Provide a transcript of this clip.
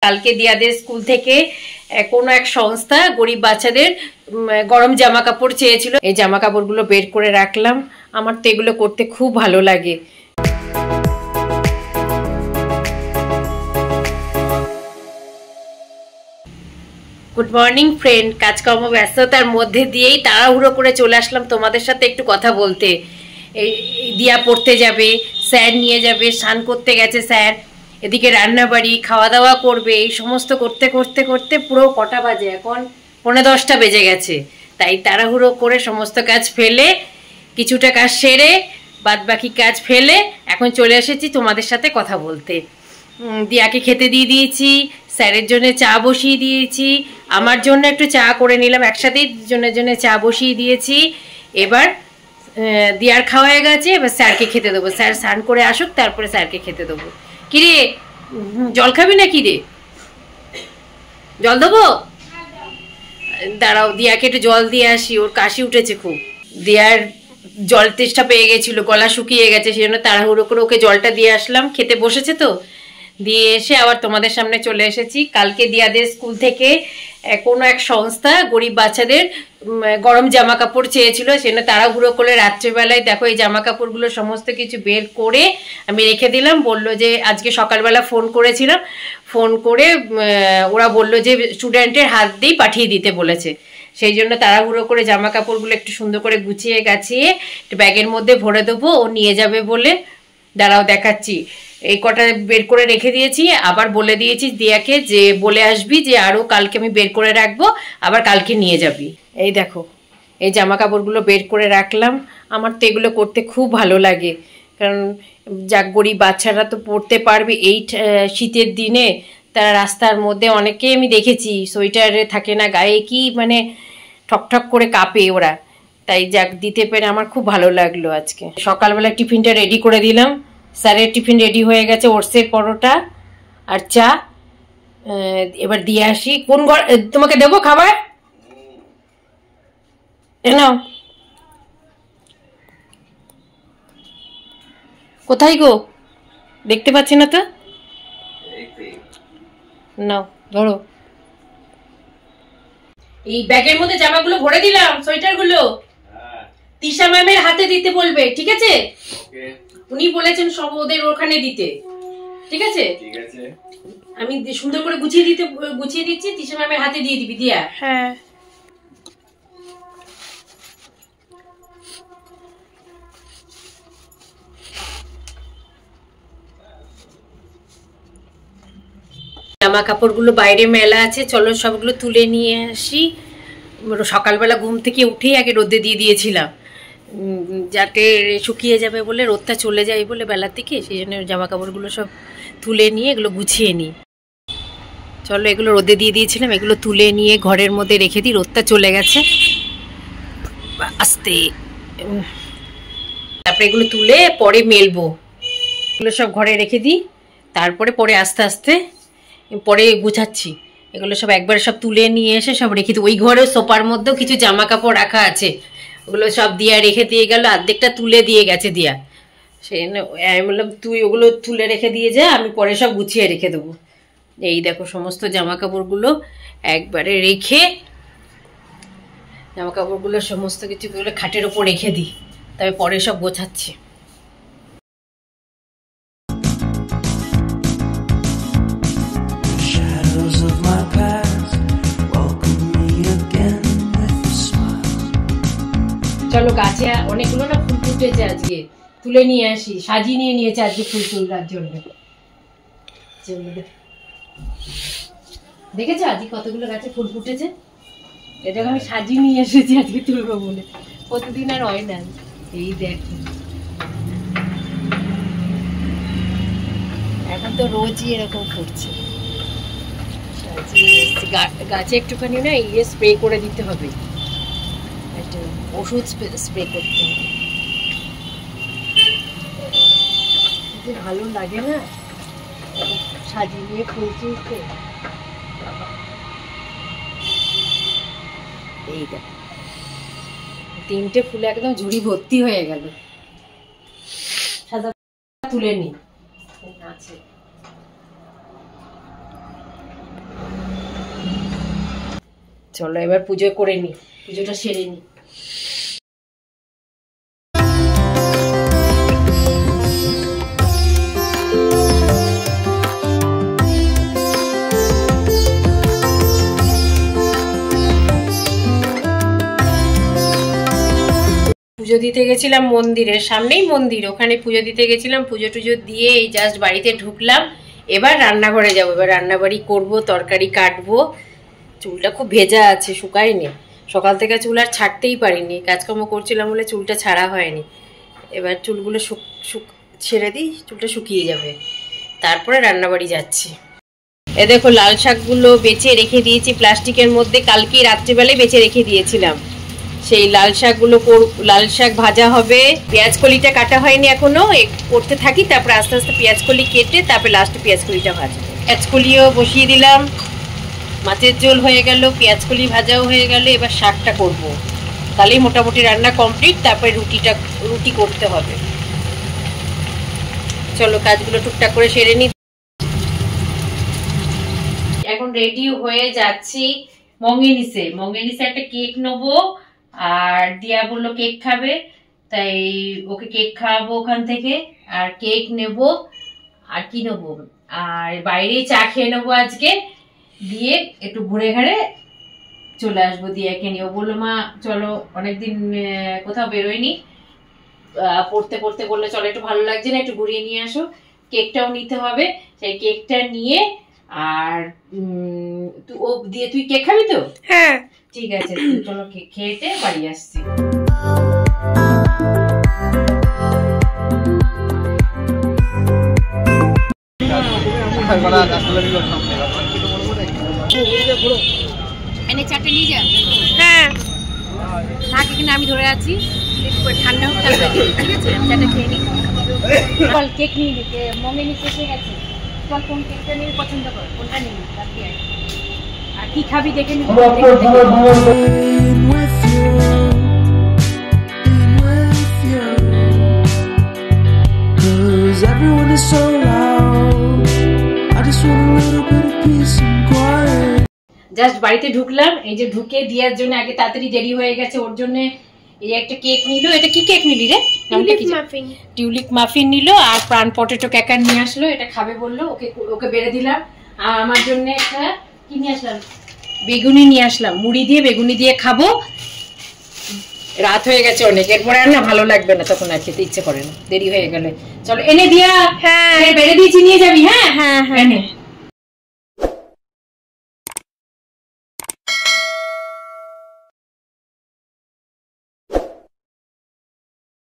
কালকে দিয়াদের স্কুল থেকে কোনো এক সংস্থা গরিব বাচ্চাদের গরম জামা কাপড় চেয়েছিল। এই জামা কাপড়গুলো বের করে রাখলাম। আমার তো এগুলো করতে খুব ভালো লাগে। Good morning friend. কাজকর্ম ব্যস্ততার মধ্যে দিয়েই তাড়াহুড়ো করে চলে আসলাম তোমাদের সাথে একটু কথা বলতে। এই দিয়া পড়তে যাবে, স্যার নিয়ে যাবে, স্নান করতে গেছে স্যার, এদিকে রান্নাবাড়ি, খাওয়া দাওয়া করবে, এই সমস্ত করতে করতে করতে পুরো কটা বাজে, এখন 9:45 বেজে গেছে। তাই তাড়াহুড়ো করে সমস্ত কাজ ফেলে, কিছুটা কাজ সেরে, বাদ বাকি কাজ ফেলে এখন চলে এসেছি তোমাদের সাথে কথা বলতে। দিয়াকে খেতে দিয়ে দিয়েছি, স্যারের জন্য চা বসিয়ে দিয়েছি, আমার জন্য একটু চা করে নিলাম, একসাথেই দুজনের জন্য চা বসিয়ে দিয়েছি। এবার দিয়ার খাওয়া হয়ে গেছে, এবার স্যারকে খেতে দেবো। স্যার স্নান করে আসুক, তারপরে স্যারকে খেতে দেবো। কিরে, জল খাবি না? কিরে, জল দেবো? দাঁড়াও, দিয়াকে একটু জল দিয়ে আসি, ওর কাশি উঠেছে খুব। দিয়ার জল তেষ্টা পেয়ে গেছিল, গলা শুকিয়ে গেছে, সেই জন্য তাড়াহুড়ো করে ওকে জলটা দিয়ে আসলাম। খেতে বসেছে তো, দিয়ে এসে আবার তোমাদের সামনে চলে এসেছি। কালকে দিয়াদের স্কুল থেকে কোনো এক সংস্থা গরিব বাচ্চাদের গরম জামা কাপড় চেয়েছিল, সেজন্য তাড়াহুড়ো করে রাত্রেবেলায় দেখো এই জামা কাপড়গুলো সমস্ত কিছু বের করে আমি রেখে দিলাম। বললো যে আজকে সকালবেলা ফোন করেছিলাম, ফোন করে ওরা বললো যে স্টুডেন্টের হাত দিয়েই পাঠিয়ে দিতে বলেছে। সেই জন্য তাড়াহুড়ো করে জামা কাপড়গুলো একটু সুন্দর করে গুছিয়ে গাছিয়ে ব্যাগের মধ্যে ভরে দেবো, ও নিয়ে যাবে বলে। দাঁড়াও দেখাচ্ছি। এই কটা বের করে রেখে দিয়েছি, আবার বলে দিয়েছি দিয়াকে যে বলে আসবি যে আরও কালকে আমি বের করে রাখবো, আবার কালকে নিয়ে যাবি। এই দেখো, এই জামা কাপড়গুলো বের করে রাখলাম। আমার তো এগুলো করতে খুব ভালো লাগে, কারণ যাক গরিব বাচ্চারা তো পড়তে পারবে এই শীতের দিনে। তারা রাস্তার মধ্যে অনেকেই আমি দেখেছি সোয়েটারে থাকে না গায়ে, কি মানে ঠকঠক করে কাঁপে ওরা। তাই যাক দিতে পেরে আমার খুব ভালো লাগলো। আজকে সকালবেলা টিফিনটা রেডি করে দিলাম। স্যারের টিফিন রেডি হয়ে গেছে, ওটসের পরোটা আর চা। এবার দিয়ে আসি। কোন ঘর তোমাকে দেবো খাবার? নাও। কোথায় গো, দেখতে পাচ্ছি না তো। নাও ধরো। এই ব্যাগের মধ্যে জামাগুলো ভরে দিলাম, সোয়েটারগুলো তিশা ম্যামের হাতে দিতে বলবে, ঠিক আছে? উনি বলেছেন সব ওদের ওখানে দিতে, ঠিক আছে? আমি সুন্দর করে গুছিয়ে দিচ্ছি, তিশা ম্যামের হাতে দিয়ে দিবি। দিয়া? হ্যাঁ। জামা কাপড়গুলো বাইরে মেলা আছে, চলো সবগুলো তুলে নিয়ে আসি। সকালবেলা ঘুম থেকে উঠেই আগে রোদে দিয়ে দিয়েছিলাম, যাতে শুকিয়ে যাবে বলে, রোদটা চলে যায় বলে বেলার দিকে, সেই জন্য জামা কাপড়গুলো সব তুলে নিয়ে এগুলো গুছিয়ে নিই। চলো, এগুলো রোদে দিয়ে দিয়েছিলাম, এগুলো তুলে নিয়ে ঘরের মধ্যে রেখে দিই। রোদটা চলে গেছে, আস্তে। তারপরে এগুলো তুলে পরে মেলবো। এগুলো সব ঘরে রেখে দিই, তারপরে পরে আস্তে আস্তে পরে গুছাচ্ছি। এগুলো সব একবারে সব তুলে নিয়ে এসে সব রেখে দিই। ওই ঘরে সোফার মধ্যেও কিছু জামা কাপড় রাখা আছে, ওগুলো সব দিয়া রেখে দিয়ে গেল, অর্ধেকটা তুলে দিয়ে গেছে দিয়া। সেই জন্য আমি বললাম তুই ওগুলো তুলে রেখে দিয়ে যা, আমি পরে সব গুছিয়ে রেখে দেবো। এই দেখো সমস্ত জামা কাপড়গুলো একবারে রেখে, জামা কাপড়গুলো সমস্ত কিছুগুলো খাটের ওপর রেখে দিই, তবে পরে সব গোছাচ্ছি। চলো, গাছে অনেকগুলো না ফুল ফুটেছে, আজকে তুলে নিয়ে আসি। সাজিয়ে নিয়ে নিয়েছে আজকে ফুল তোলার জন্য। দেখেছো আজকে কতগুলো গাছে ফুল ফুটেছে? এটাকে আমি সাজিয়ে নিয়ে এসেছি আজকে তুলবো বলে, প্রতিদিন আর হয় না। এই দেখো, এখন তো রোজই এরকম ফুটছে। গাছে একটুখানি না স্প্রে করে দিতে হবে, ওষুধ স্প্রে করতে হবে। ভালো লাগে না সাজিয়ে নিয়ে ফুল তুলতে। এই দেখ, 3টে ফুলে একদম ঝুড়ি ভর্তি হয়ে গেল। সাদা তুলে নি আছে। চলো এবার পুজো করে নি, পুজোটা সেরে নি। পুজো দিতে গেছিলাম মন্দিরের সামনেই মন্দির, ওখানে পুজো দিতে গেছিলাম। পুজো টুজো দিয়ে এই জাস্ট বাড়িতে ঢুকলাম। এবার রান্নাঘরে যাবো, এবার রান্নাবাড়ি করবো, তরকারি কাটবো। চুলটা খুব ভেজা আছে, শুকায়নি। সকাল থেকে চুল আর ছাড়তেই পারিনি, কাজকর্ম করছিলাম বলে চুলটা ছাড়া হয়নি। এবার চুলগুলো ছেড়ে দিই, চুলটা শুকিয়ে যাবে, তারপরে রান্নাবাড়ি যাচ্ছি। এ দেখো লাল শাকগুলো বেছে রেখে দিয়েছি প্লাস্টিকের মধ্যে, কালকে রাত্রিবেলায় বেছে রেখে দিয়েছিলাম। সেই লাল শাকগুলো, লাল শাক ভাজা হবে। পেঁয়াজ কলিটা কাটা হয়নি এখনো, করতে থাকি, তারপরে আস্তে আস্তে পেঁয়াজ কলি কেটে তারপরে লাস্টে পেঁয়াজ কলিটা ভাজবো। পেঁয়াজ কলিও বসিয়ে দিলাম, মাছের ঝোল হয়ে গেল, পেঁয়াজ কলি ভাজাও হয়ে গেল। এবার শাকটা করব, তাহলেই মোটামুটি রান্না কমপ্লিট। তারপরে রুটি করতে হবে। চলো কাজগুলো টুকটাক করে সেরে নি। এখন রেডি হয়ে যাচ্ছি মঙ্গেনিসে একটা কেক নেবো। আর দিয়া বললো কেক খাবে, তাই ওকে কেক খাওয়াবো ওখান থেকে। আর কেক নেব, আর কি নেবো, আর বাইরেই চা খেয়ে নেবো আজকে। দিয়ে একটু ঘুরে ঘাড়ে চলে আসবো দিয়াকে নিয়ে। ও বললো মা চলো, অনেকদিন কোথাও বেরোয়নি, পড়তে পড়তে বললো চলো একটু ভালো লাগছে না, একটু ঘুরিয়ে নিয়ে আসো। কেকটাও নিতে হবে, সেই কেকটা নিয়ে। আর ও দিয়ে তুই কেক খাবি তো? হ্যাঁ ঠিক আছে, চলো কেক খেয়েতে বাড়ি আসছি। চারটে নিয়ে যা। হ্যাঁ থাক, এখানে আমি ধরে আছি, ঠান্ডা হোক তারপরে ঠিক আছে। আমি চারটে খেয়ে নিই। বল কেক নিয়ে দিতে মঙ্গেনি শেষ হয়ে গেছে। চল কোন কেকটা নিয়ে পছন্দ কর, কোনটা নিবি রাখি। আর কি খাবি দেখে নিবি। জাস্ট বাড়িতে ঢুকলাম, এই যে ঢুকে দিয়ার জন্য আগে তাড়াতাড়ি দেরি হয়ে গেছে, ওর জন্য এই একটা কেক নিল। এটা কি কেক নিলি রে? টিউলিপ মাফিন নিল। আর প্রাণ পটেটো ক্যাকার নিয়ে আসলো, এটা খাবে বললো, ওকে বেড়ে দিলাম। আর আমার জন্য একটা কি নিয়ে আসলাম, বেগুনি নিয়ে আসলাম। মুড়ি দিয়ে বেগুনি দিয়ে খাবো। রাত হয়ে গেছে অনেক, এরপরে আর না ভালো লাগবে না, তখন আর খেতে ইচ্ছে করে না, দেরি হয়ে গেলে। চলো এনে দিয়া। হ্যাঁ বেড়ে দিয়েছি, নিয়ে যাবি? হ্যাঁ হ্যাঁ হ্যাঁ।